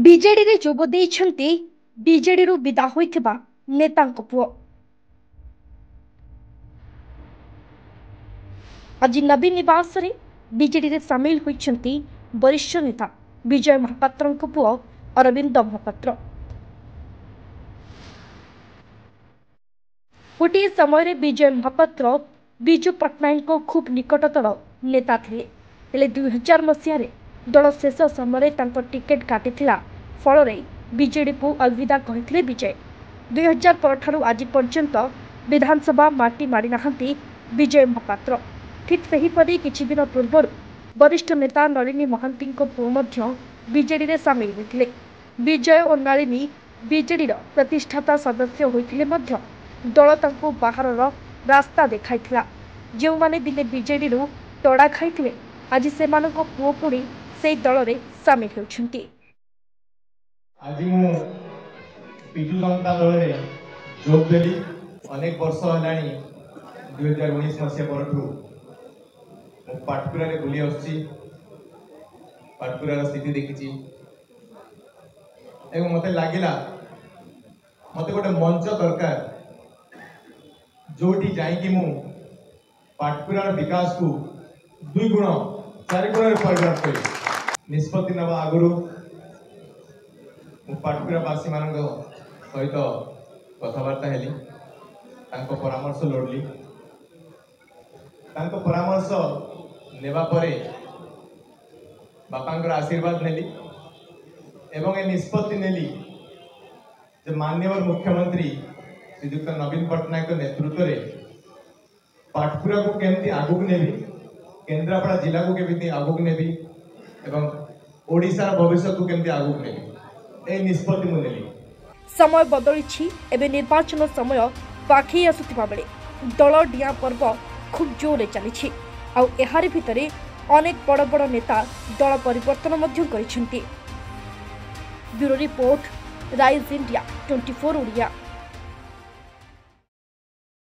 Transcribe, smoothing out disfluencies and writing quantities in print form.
BJD ରେ ଯୋଗ ଦେଇଛନ୍ତି ବିଜେଡିରୁ ବିଦା ହୋଇଥିବା ନେତାଙ୍କ ପୁଅ। ଆଜି ନବୀନ ନିବାସରେ ବିଜେଡିରେ ସାମିଲ ହୋଇଛନ୍ତି ବରିଷ୍ଠ ନେତା ବିଜୟ ମହାପାତ୍ରଙ୍କ ପୁଅ ଅରବିନ୍ଦ ମହାପାତ୍ର। ଗୋଟିଏ ସମୟରେ ବିଜୟ ମହାପାତ୍ର ବିଜୁ ପଟ୍ଟନାୟକଙ୍କ ଖୁବ୍ ନିକଟତର ନେତା ଥିଲେ। ହେଲେ 2000 ମସିହାରେ ଦଳ ଶେଷ ସମୟରେ ତାଙ୍କ ଟିକେଟ୍ କାଟିଥିଲା ଫଳରେ ବିଜେଡିକୁ अलविदा କହିଥିଲେ ବିଜୟ। 2000 ପରଠାରୁ ଆଜି ପର୍ଯ୍ୟନ୍ତ ବିଧାନସଭା ମାଟି ମାଡ଼ି ନାହାନ୍ତି ବିଜୟ ମହାପାତ୍ର। ଠିକ୍ ସେହିପରି କିଛି ଦିନ ପୂର୍ବରୁ ବରିଷ୍ଠ ନେତା ନଳିନୀ ମହାନ୍ତିଙ୍କ ପୁଅ ମଧ୍ୟ ବିଜେଡିରେ ସାମିଲ ହୋଇଥିଲେ। ବିଜୟ ଓ ନଳିନୀ ବିଜେଡିର ପ୍ରତିଷ୍ଠାତା ସଦସ୍ୟ ହୋଇଥିଲେ ମଧ୍ୟ ଦଳ ତାଙ୍କୁ ବାହାରର ରାସ୍ତା ଦେଖାଇଥିଲା। ଯେଉଁମାନେ ଦିନେ ବିଜେଡିରୁ ତଡ଼ା ଖାଇଥିଲେ ଆଜି ସେମାନଙ୍କ ପୁଅ ପୁଣି ସେହି ଦଳରେ ସାମିଲ ହେଉଛନ୍ତି। आज मु विजु जनता दल में जोग देली अनेक वर्ष है 2019 मसीहा परठू पाटकुरा बुली आसुची पाटकुरार स्थिति देखी मत लगिला मत गोटे मंच दरकार जोटी जाइकी मु पाटकुरार विकास को 2 गुण 4 गुण परिवर्तन करी निष्पत्ति नवा आगुरी पाटकुरावासी मान सहित कथबार्ता हेली परामर्श लोड़ली परामर्श नेबा परे बापांकर आशीर्वाद नेली एवं ए निष्पत्ति नेली जे माननीय मुख्यमंत्री श्रीयुक्त नवीन पट्टनायक नेतृत्व में पाटकुरा को केमती आगुक नेबी केन्द्रापड़ा जिला को केमती आगुक नेबी एवं ओडिशार भविष्य को केमती आगुक नेबी निष्पत्ति मुनेली। समय बदली एवं निर्वाचन समय पाखई आसुथिबा बेले दल डिया पर्व खूब जोरे चली आहारी भितरे अनेक बड़ बड़ नेता दल परिवर्तन मध्य करिसेंती। Bureau report Rise India 24 Odia.